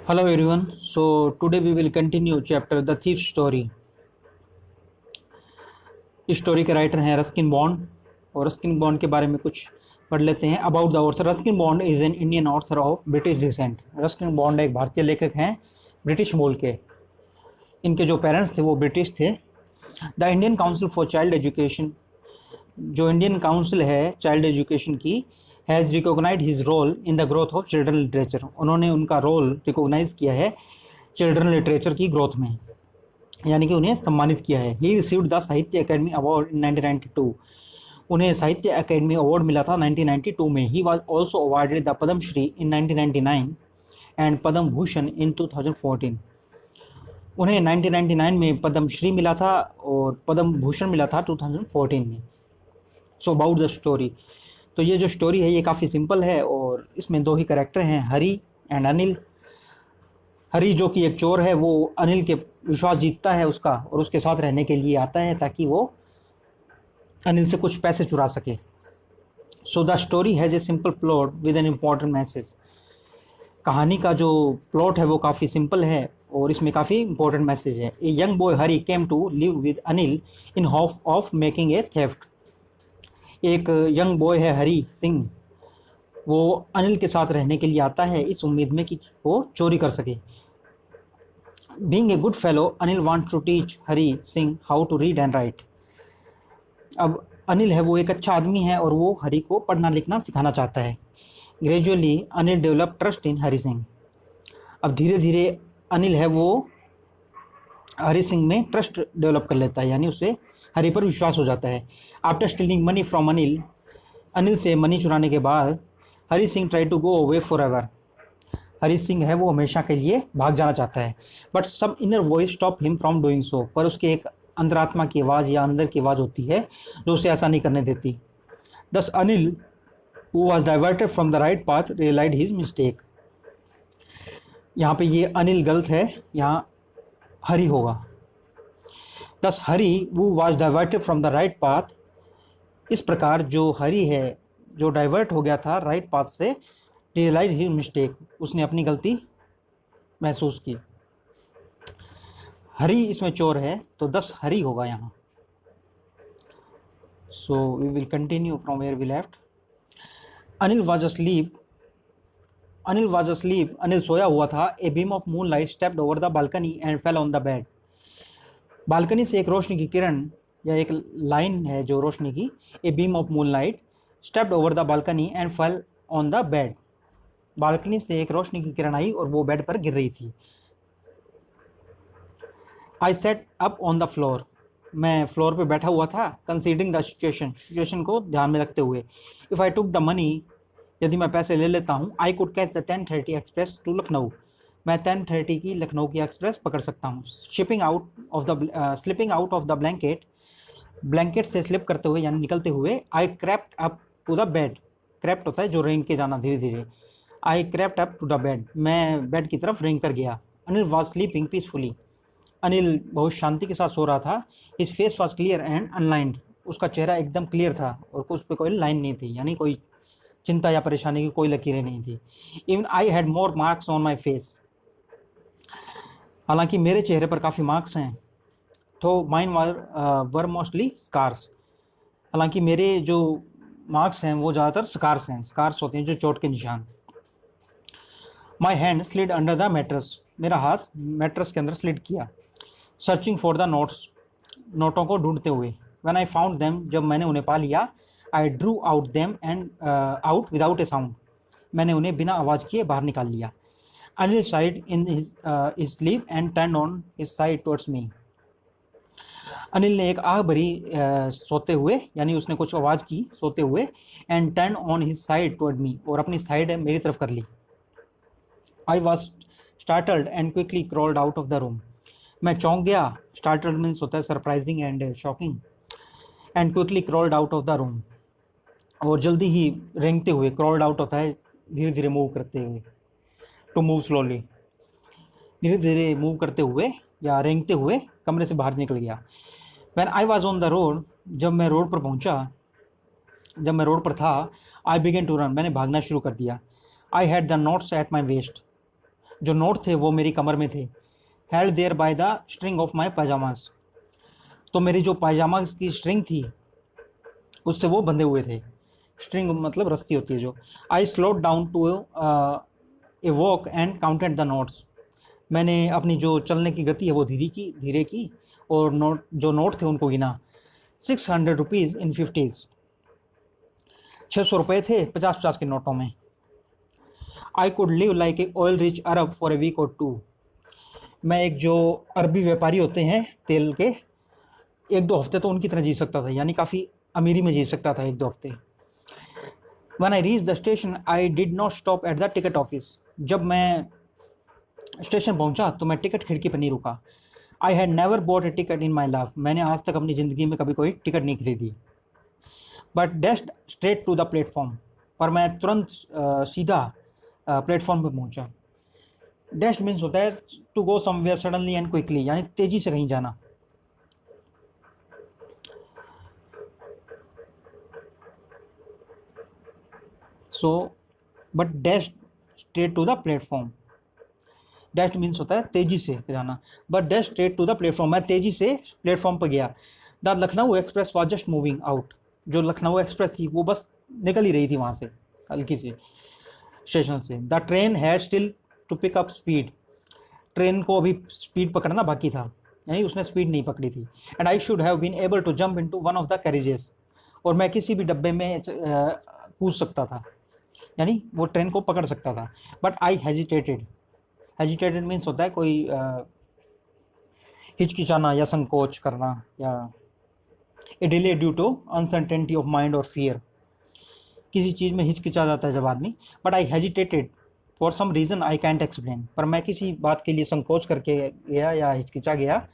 Hello everyone. So today we will continue chapter The Thief Story. इस story के writer हैं Ruskin Bond और Ruskin Bond के बारे में कुछ पढ़ लेते हैं। About the author, Ruskin Bond is an Indian author of British descent. रस्किन बॉन्ड एक भारतीय लेखक हैं ब्रिटिश मूल के। इनके जो पेरेंट्स थे वो ब्रिटिश थे। The Indian council for child education, जो इंडियन काउंसिल है चाइल्ड एजुकेशन की, has recognized his role in the growth of children literature. उन्होंने उनका रोल रिकॉग्नाइज किया है चिल्ड्रन लिटरेचर की ग्रोथ में, यानी कि उन्हें सम्मानित किया है। He received the Sahitya Akademi award in 1992। उन्हें साहित्य अकेडमी अवार्ड मिला था 1992 में। He was also awarded the Padma Shri in 1999 and Padma Bhushan in 2014। उन्हें 1999 में पद्म श्री मिला था और पद्म भूषण मिला था 2014 में। सो अबाउट द स्टोरी, तो ये जो स्टोरी है ये काफ़ी सिंपल है और इसमें दो ही कैरेक्टर हैं, हरी एंड अनिल। हरी जो कि एक चोर है, वो अनिल के विश्वास जीतता है उसका और उसके साथ रहने के लिए आता है ताकि वो अनिल से कुछ पैसे चुरा सके। So the story has a simple plot with an important message. कहानी का जो प्लॉट है वो काफ़ी सिंपल है और इसमें काफ़ी इंपॉर्टेंट मैसेज है। A young boy Hari came to live with Anil in hope of making a theft. एक यंग बॉय है हरी सिंह, वो अनिल के साथ रहने के लिए आता है इस उम्मीद में कि वो चोरी कर सके। Being a good fellow, Anil want to teach Hari Singh how to read and write. अब अनिल है वो एक अच्छा आदमी है और वो हरी को पढ़ना लिखना सिखाना चाहता है। Gradually Anil develop trust in Hari Singh. अब धीरे धीरे अनिल है वो हरी सिंह में ट्रस्ट डेवलप कर लेता है, यानी उसे हरी पर विश्वास हो जाता है। After stealing money from Anil, Anil से मनी चुराने के बाद Hari Singh try to go away forever. Hari Singh है वो हमेशा के लिए भाग जाना चाहता है, but some inner voice stop him from doing so. पर उसके एक अंतरात्मा की आवाज़ या अंदर की आवाज़ होती है जो उसे ऐसा नहीं करने देती। This Anil who was diverted from the right path realise his mistake. यहाँ पे ये अनिल गलत है, यहाँ हरी होगा। दस हरी वो was diverted from the right path. इस प्रकार जो हरी है जो डाइवर्ट हो गया था राइट पाथ से, रियलाइज हिज मिस्टेक, उसने अपनी गलती महसूस की। हरी इसमें चोर है तो 10 हरी होगा यहाँ। So we will continue from where we left. Anil was asleep. Anil सोया हुआ था। A beam of moonlight stepped over the balcony and fell on the bed. Balcony से एक रोशनी की किरण या एक लाइन है जो रोशनी की, ए beam of moonlight stepped over the balcony and fell on the bed. Balcony से एक रोशनी की किरण आई और वो बेड पर गिर रही थी। I sat up on the floor. मैं फ्लोर पे बैठा हुआ था। कंसीडरिंग द सिचुएशन को ध्यान में रखते हुए। If I took the money, यदि मैं पैसे ले लेता हूँ, I could catch the 10:30 express to Lucknow. मैं 10:30 की लखनऊ की एक्सप्रेस पकड़ सकता हूँ। Slipping out of the blanket से स्लिप करते हुए यानी निकलते हुए, I crept up to the bed. Crept होता है जो रेंग के जाना धीरे धीरे। I crept up to the bed, मैं बेड की तरफ रेंग कर गया। Anil was sleeping peacefully. Anil बहुत शांति के साथ सो रहा था। His face was clear and unlined. उसका चेहरा एकदम क्लियर था और उस पर कोई लाइन नहीं थी, यानी कोई चिंता या परेशानी की कोई लकीरें नहीं थी। Even I had more marks on my face. हालांकि मेरे चेहरे पर काफ़ी मार्क्स हैं, तो माइन वर मोस्टली स्कार्स। हालांकि मेरे जो मार्क्स हैं वो ज़्यादातर स्कार्स हैं। स्कार्स होते हैं जो चोट के निशान। My hand slid under the mattress. मेरा हाथ मैट्रेस के अंदर स्लिड किया। सर्चिंग फॉर द नोट्स, नोटों को ढूंढते हुए। व्हेन आई फाउंड देम, जब मैंने उन्हें पा लिया, I drew out them and out without A sound. मैंने उन्हें बिना आवाज़ किए बाहर निकाल लिया। Anil side in his sleep and turn on his side towards me. Anil ने एक आह भरी सोते हुए, यानी उसने कुछ आवाज़ की सोते हुए, and turn on his side toward me, और अपनी साइड मेरी तरफ कर ली। I was startled and quickly crawled out of the room. मैं चौंक गया। स्टार्टल्ड मीन्स होता है surprising and shocking. And quickly crawled out of the room, और जल्दी ही रेंगते हुए, क्रॉल्ड आउट होता है धीरे धीरे मूव करते हुए, टू मूव स्लोली, धीरे धीरे मूव करते हुए या रेंगते हुए कमरे से बाहर निकल गया। When I was on the road, जब मैं रोड पर था, आई बिगेन टू रन, मैंने भागना शुरू कर दिया। I had the notes at my waist. जो नोट थे वो मेरी कमर में थे। Held there by the string of my pyjamas, तो मेरी जो पायजामास की स्ट्रिंग थी उससे वो बंधे हुए थे। स्ट्रिंग मतलब रस्सी होती है जो। I slowed down to a walk and counted the notes, मैंने अपनी जो चलने की गति है वो धीरे की और जो नोट थे उनको गिना। 600 रुपीज़ इन 50s, 600 रुपये थे 50-50 के नोटों में। I could live like a oil rich Arab for a week or two, मैं एक जो अरबी व्यापारी होते हैं तेल के, 1-2 हफ्ते तो उनकी तरह जी सकता था, यानी काफ़ी अमीरी में जी सकता था 1-2 हफ्ते। When I reached the station, I did not stop at the ticket office, जब मैं स्टेशन पहुंचा तो मैं टिकट खिड़की पर नहीं रुका। I had never bot A ticket in my life, मैंने आज तक अपनी ज़िंदगी में कभी कोई टिकट नहीं खरीदी। But dashed straight to the platform, पर मैं तुरंत सीधा प्लेटफॉर्म पर पहुंचा। डैश्ड मीन्स होता है to go somewhere suddenly and quickly, यानी तेज़ी से कहीं जाना। So but dashed straight to the platform, dash means होता है तेज़ी से जाना। But dash straight to the platform, मैं तेज़ी से प्लेटफॉर्म पर गया। The Lucknow express was just moving out, जो लखनऊ एक्सप्रेस थी वो बस निकल ही रही थी वहाँ से हल्की से स्टेशन से। The train had still to pick up speed, train को अभी स्पीड पकड़ना बाकी था, यानी उसने स्पीड नहीं पकड़ी थी। And I should have been able to jump into one of the carriages, और मैं किसी भी डब्बे में कूद सकता था, यानी वो ट्रेन को पकड़ सकता था। But I hesitated, hesitated means होता है कोई हिचकिचाना या संकोच करना, या a delay due to uncertainty of mind और फियर, किसी चीज़ में हिचकिचा जाता है जब आदमी। But I hesitated for some reason I can't explain, पर मैं किसी बात के लिए संकोच करके गया या हिचकिचा गया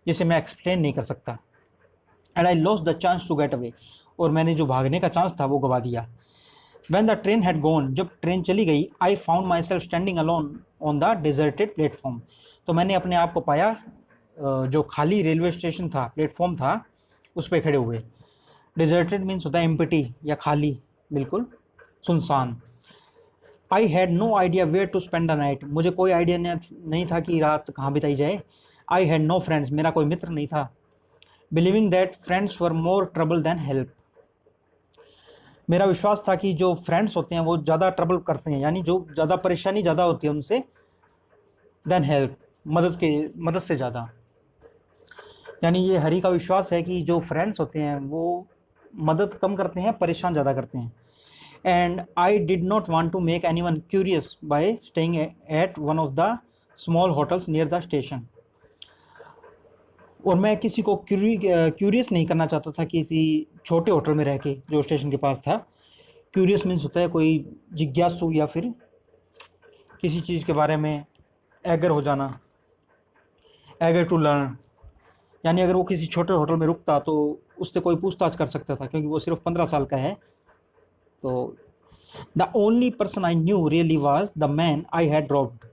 जिसे मैं एक्सप्लेन नहीं कर सकता। And I lost the chance to get away, और मैंने जो भागने का चांस था वो गवा दिया। When the train had gone, जब ट्रेन चली गई, I found myself standing alone on the deserted platform, तो मैंने अपने आप को पाया जो खाली रेलवे स्टेशन था, प्लेटफॉर्म था, उस पर खड़े हुए। डिजर्टेड मीन्स होता है एम्प्टी या खाली, बिल्कुल सुनसान। I had no idea where to spend the night, मुझे कोई आइडिया नहीं था कि रात कहाँ बिताई जाए। आई हैड नो फ्रेंड्स, मेरा कोई मित्र नहीं था। Believing that friends were more trouble than help, मेरा विश्वास था कि जो फ्रेंड्स होते हैं वो ज़्यादा ट्रबल करते हैं, यानी जो ज़्यादा परेशानी ज़्यादा होती है उनसे, देन हेल्प, मदद से ज़्यादा। यानी ये हरी का विश्वास है कि जो फ्रेंड्स होते हैं वो मदद कम करते हैं, परेशान ज़्यादा करते हैं। And I did not want to make anyone curious by staying at one of the small hotels near the station, और मैं किसी को क्यूरियस नहीं करना चाहता था किसी छोटे होटल में रह के जो स्टेशन के पास था। क्यूरियस मीन्स होता है कोई जिज्ञासु या फिर किसी चीज़ के बारे में एगर हो जाना, एगर टू लर्न, यानी अगर वो किसी छोटे होटल में रुकता तो उससे कोई पूछताछ कर सकता था, क्योंकि वो सिर्फ 15 साल का है। तो the only person I knew really was the man I had dropped,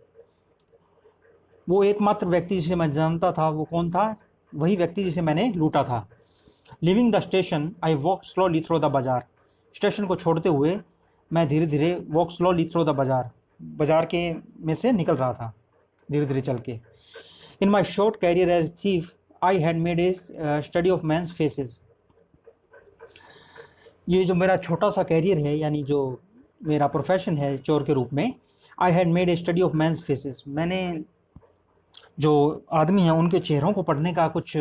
वो एकमात्र व्यक्ति जिसे मैं जानता था वो कौन था, वही व्यक्ति जिसे मैंने लूटा था। Living the station I walk slowly through the बाजार, स्टेशन को छोड़ते हुए मैं धीरे धीरे वॉक स्लोली थ्रू द बाजार, बाजार के में से निकल रहा था धीरे धीरे चल के। In my short career as thief I had made a study of men's faces, ये जो मेरा छोटा सा कैरियर है, यानी जो मेरा प्रोफेशन है चोर के रूप में, I had made a study of men's faces, मैंने जो आदमी हैं उनके चेहरों को पढ़ने का कुछ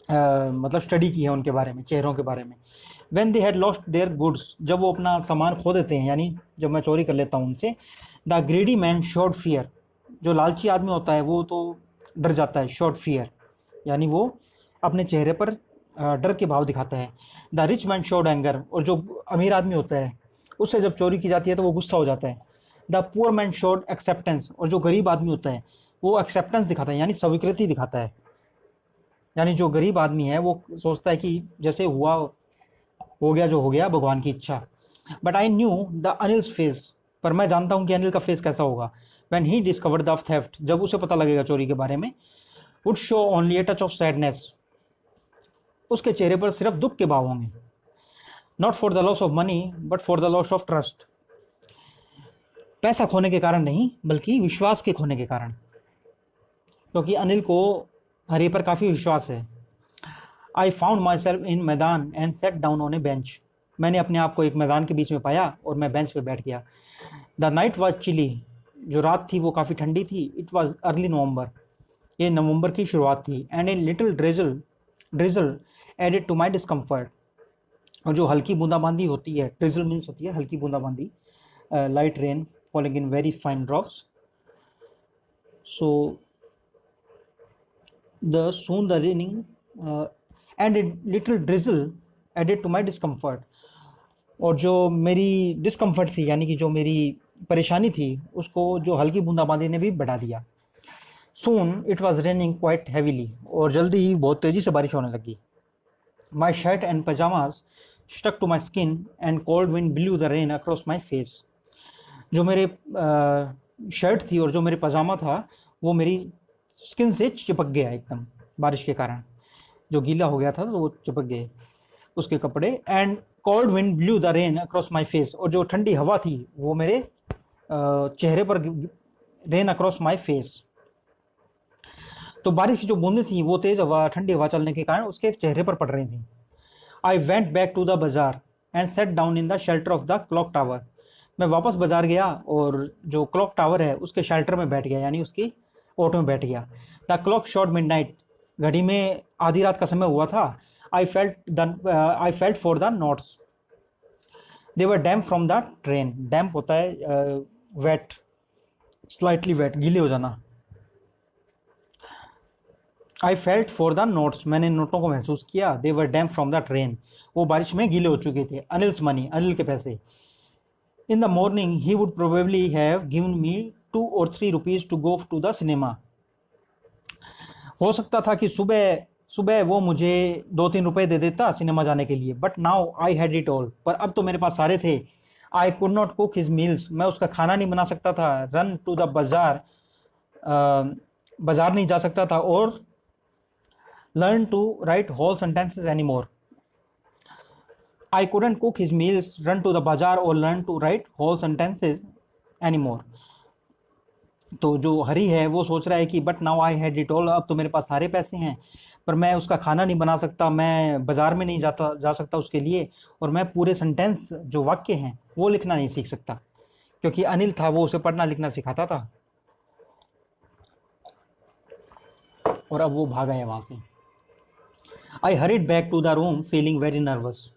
मतलब स्टडी की है उनके बारे में, चेहरों के बारे में। When they had lost their goods, जब वो अपना सामान खो देते हैं, यानी जब मैं चोरी कर लेता हूँ उनसे। द ग्रेडी मैन शोड फियर, जो लालची आदमी होता है वो तो डर जाता है, शोड फियर यानी वो अपने चेहरे पर डर के भाव दिखाता है। The rich man showed anger, और जो अमीर आदमी होता है उससे जब चोरी की जाती है तो वो गुस्सा हो जाता है। The poor man showed acceptance, और जो गरीब आदमी होता है वो एक्सेप्टेंस दिखाता है, यानी स्वीकृति दिखाता है। यानी जो गरीब आदमी है वो सोचता है कि जैसे हुआ हो गया, जो हो गया भगवान की इच्छा। But I knew the Anil's face, पर मैं जानता हूँ कि अनिल का फेस कैसा होगा। When he discovered the theft, जब उसे पता लगेगा चोरी के बारे में। Would show only a touch of sadness, उसके चेहरे पर सिर्फ दुख के भाव होंगे। Not for the loss of money but for the loss of trust, पैसा खोने के कारण नहीं, बल्कि विश्वास के खोने के कारण, क्योंकि अनिल को हरी पर काफ़ी विश्वास है। I found my self in मैदान and sat down on A bench. मैंने अपने आप को एक मैदान के बीच में पाया और मैं बेंच पे बैठ गया। The night was chilly. जो रात थी वो काफ़ी ठंडी थी। It was early November. ये नवंबर की शुरुआत थी। And a little drizzle added to my discomfort. और जो हल्की बूंदाबांदी होती है, ड्रिजल मीन्स होती है हल्की बूंदाबांदी, light rain falling in very fine drops. So soon the raining and a little drizzle added to my discomfort। और जो मेरी डिस्कम्फर्ट थी, यानी कि जो मेरी परेशानी थी, उसको जो हल्की बूंदाबांदी ने भी बढ़ा दिया। Soon it was raining quite heavily। और जल्दी ही बहुत तेज़ी से बारिश होने लगी। My shirt and pajamas stuck to my skin and cold wind blew the rain across my face। जो मेरे शर्ट थी और जो मेरे पजामा था वो मेरी स्किन से चिपक गया एकदम, बारिश के कारण जो गीला हो गया था तो वो चिपक गए उसके कपड़े। And cold wind blue the rain across my face. और जो ठंडी हवा थी वो मेरे चेहरे पर, रेन अक्रॉस माई फेस। तो बारिश की जो बूंदें थी वो तेज़ हवा, ठंडी हवा चलने के कारण उसके चेहरे पर पड़ रही थी। I went back to the bazaar and sat down in the shelter of the clock tower. मैं वापस बाजार गया और जो क्लॉक टावर है उसके शेल्टर में बैठ गया, यानी उसकी ओट में बैठ गया। The clock struck midnight. घड़ी में आधी रात का समय हुआ था। I felt for the notes. They were damp from the rain. Damp होता है वेट, स्लाइटली वेट, गीले हो जाना। I felt for the notes. मैंने नोटों को महसूस किया। They were damp from the rain. वो बारिश में गीले हो चुके थे। अनिल्स मनी। अनिल के पैसे। In the morning he would probably have given me 2 or 3 rupees to go to the cinema. हो सकता था कि सुबह वो मुझे 2-3 रुपए दे देता सिनेमा जाने के लिए। But now I had it all. पर अब तो मेरे पास सारे थे। I could not cook his meals. मैं उसका खाना नहीं बना सकता था। रन टू द बाजार। बाजार नहीं जा सकता था। और learn to write whole sentences any more. I couldn't cook his meals, run to the bazaar और learn to write whole sentences any more. तो जो हरी है वो सोच रहा है कि but now I had it all. अब तो मेरे पास सारे पैसे हैं, पर मैं उसका खाना नहीं बना सकता, मैं बाज़ार में नहीं जा सकता उसके लिए, और मैं पूरे सेंटेंस जो वाक्य हैं वो लिखना नहीं सीख सकता, क्योंकि अनिल था वो उसे पढ़ना लिखना सिखाता था। और अब वो भागा है वहाँ से। I hurried back to the room feeling very nervous.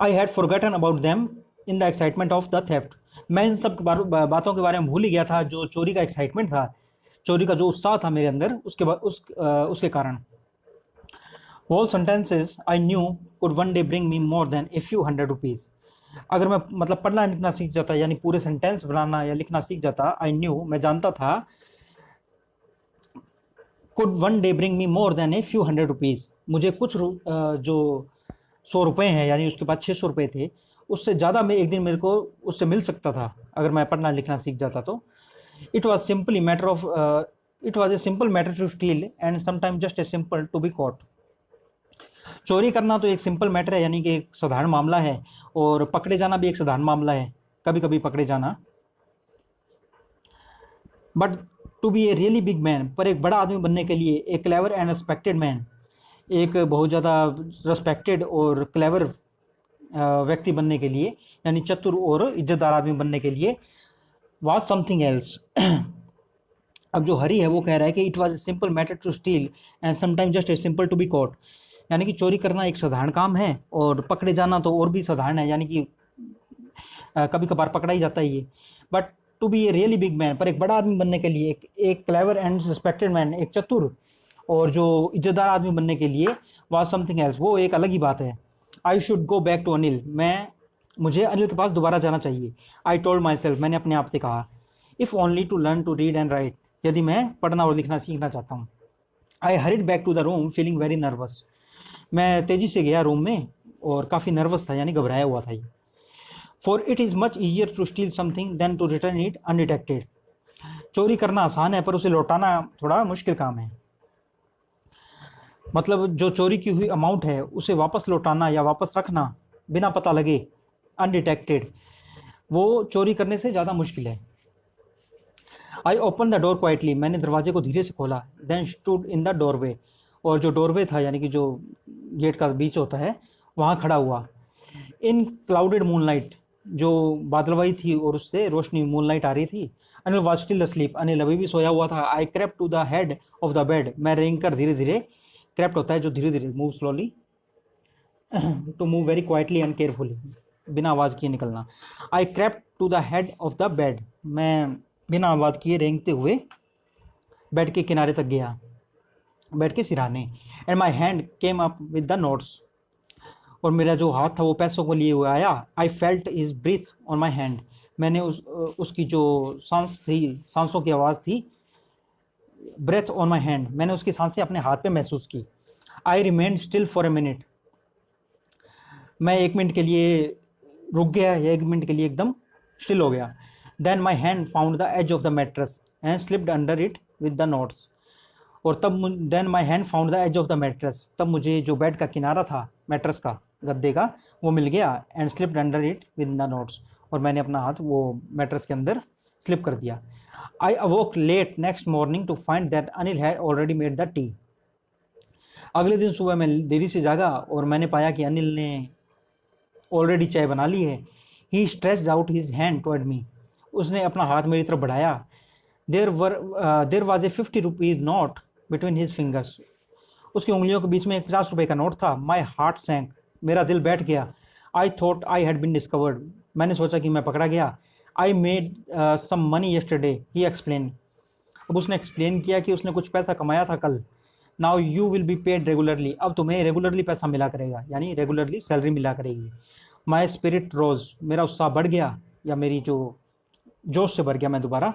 I had forgotten about them in the excitement of the theft। मैं इन सब बातों के बारे में भूल ही गया था। जो चोरी का एक्साइटमेंट था, चोरी का जो उत्साह था मेरे अंदर, उसके कारण। Whole sentences I knew could one day bring me more than a few hundred rupees। अगर मैं मतलब पढ़ना लिखना सीख जाता, यानी पूरे सेंटेंस बनाना या लिखना सीख जाता, I knew, मैं जानता था, could one day bring me more than a few hundred rupees, मुझे कुछ जो 100 रुपये हैं, यानी उसके पास 600 रुपये थे, उससे ज़्यादा मैं एक दिन मेरे को उससे मिल सकता था अगर मैं पढ़ना लिखना सीख जाता तो। It was a simple matter to steal and sometime just a simple to be caught. चोरी करना तो एक सिंपल मैटर है, यानी कि एक साधारण मामला है, और पकड़े जाना भी एक साधारण मामला है, कभी कभी पकड़े जाना। But to be a really big man, पर एक बड़ा आदमी बनने के लिए, a clever and respected man, एक बहुत ज़्यादा रिस्पेक्टेड और क्लेवर व्यक्ति बनने के लिए, यानी चतुर और इज्जतदार आदमी बनने के लिए, वाज समथिंग एल्स। अब जो हरी है वो कह रहा है कि it was a simple matter to steal and sometime just a simple to be caught, यानी कि चोरी करना एक साधारण काम है और पकड़े जाना तो और भी साधारण है, यानी कि कभी कभार पकड़ा ही जाता है ये। But to be a really big man, पर एक बड़ा आदमी बनने के लिए, एक क्लेवर एंड रिस्पेक्टेड मैन, एक चतुर और जो इज्जतदार आदमी बनने के लिए, वाज समथिंग एल्स, वो एक अलग ही बात है। I should go back to Anil, मुझे अनिल के पास दोबारा जाना चाहिए। आई टोल्ड माई सेल्फ, मैंने अपने आप से कहा। If only to learn to read and write, यदि मैं पढ़ना और लिखना सीखना चाहता हूँ। I hurried back to the room feeling very nervous, मैं तेज़ी से गया रूम में और काफ़ी नर्वस था, यानी घबराया हुआ था ये। For it is much easier to steal something than to return it undetected, चोरी करना आसान है पर उसे लौटाना थोड़ा मुश्किल काम है। मतलब जो चोरी की हुई अमाउंट है उसे वापस लौटाना या वापस रखना बिना पता लगे, अनडिटेक्टेड, वो चोरी करने से ज़्यादा मुश्किल है। I open the door quietly, मैंने दरवाजे को धीरे से खोला। Then stood in the doorway, और जो डोरवे था यानी कि जो गेट का बीच होता है वहाँ खड़ा हुआ। इन क्लाउडेड मूनलाइट, जो बादलवाई थी और उससे रोशनी मूनलाइट आ रही थी। Anil was still asleep, Anil अभी भी सोया हुआ था। I crept to the head of the bed, मैं रेंग कर धीरे धीरे, क्रेप्ट होता है जो धीरे धीरे, move slowly, to move very quietly and carefully, बिना आवाज़ किए निकलना। I crept to the head of the bed, मैं बिना आवाज़ किए रेंगते हुए बेड के किनारे तक गया, बेड के सिराने। And my hand came up with the notes, और मेरा जो हाथ था वो पैसों को लिए हुए आया। I felt his breath on my hand, मैंने उसकी जो सांस थी, सांसों की आवाज़ थी, ब्रेथ ऑन माई हैंड, मैंने उसकी सांसें अपने हाथ पे महसूस की। I remained still for a minute, मैं 1 मिनट के लिए रुक गया, या 1 मिनट के लिए एकदम स्टिल हो गया। Then my hand found the edge of the mattress and slipped under it with the notes, और तब then my hand found the edge of the mattress, तब मुझे जो बेड का किनारा था मैट्रेस का, गद्दे का, वो मिल गया। And slipped under it with the notes, और मैंने अपना हाथ वो मैट्रेस के अंदर स्लिप कर दिया। I awoke late next morning to find that Anil had already made the tea, अगले दिन सुबह मैं देरी से जागा और मैंने पाया कि अनिल ने ऑलरेडी चाय बना ली है। He stretched out his hand toward me, उसने अपना हाथ मेरी तरफ बढ़ाया। There was a 50 rupees note between his fingers, उसकी उंगलियों के बीच में एक 50 रुपये का नोट था। माई हार्ट सैंक, मेरा दिल बैठ गया। I thought I had been discovered, मैंने सोचा कि मैं पकड़ा गया। I made some money yesterday, he explain, अब उसने एक्सप्लेन किया कि उसने कुछ पैसा कमाया था कल। Now you will be paid regularly, अब तुम्हें रेगुलरली पैसा मिला करेगा, यानी रेगुलरली सैलरी मिला करेगी। माई स्पिरिट रोज, मेरा उत्साह बढ़ गया, या मेरी जो जोश से भर गया मैं दोबारा।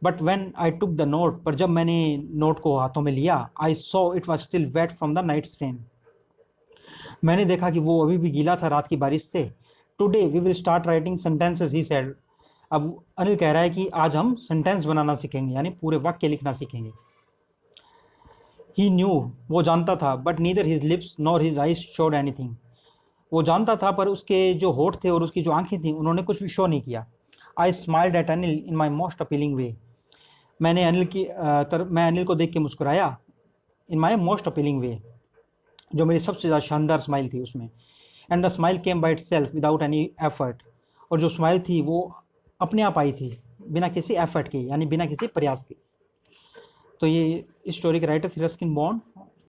But when I took the note, पर जब मैंने नोट को हाथों में लिया, I saw it was still wet from the night rain, मैंने देखा कि वो अभी भी गीला था रात की बारिश से। Today we will start writing sentences, he said, अब अनिल कह रहा है कि आज हम सेंटेंस बनाना सीखेंगे, यानी पूरे वाक्य लिखना सीखेंगे। ही न्यू, वो जानता था, but neither his lips nor his eyes showed anything, वो जानता था पर उसके जो होठ थे और उसकी जो आंखें थी उन्होंने कुछ भी शो नहीं किया। I smiled at Anil in my most appealing way, मैंने मैं अनिल को देख के मुस्कुराया। इन माई मोस्ट अपीलिंग वे, जो मेरी सबसे ज़्यादा शानदार स्माइल थी उसमें। And the smile came by it self without any effort, और जो स्माइल थी वो अपने आप आई थी बिना किसी एफर्ट के, यानी बिना किसी प्रयास के। तो ये इस स्टोरी के राइटर थे रस्किन बॉन्ड।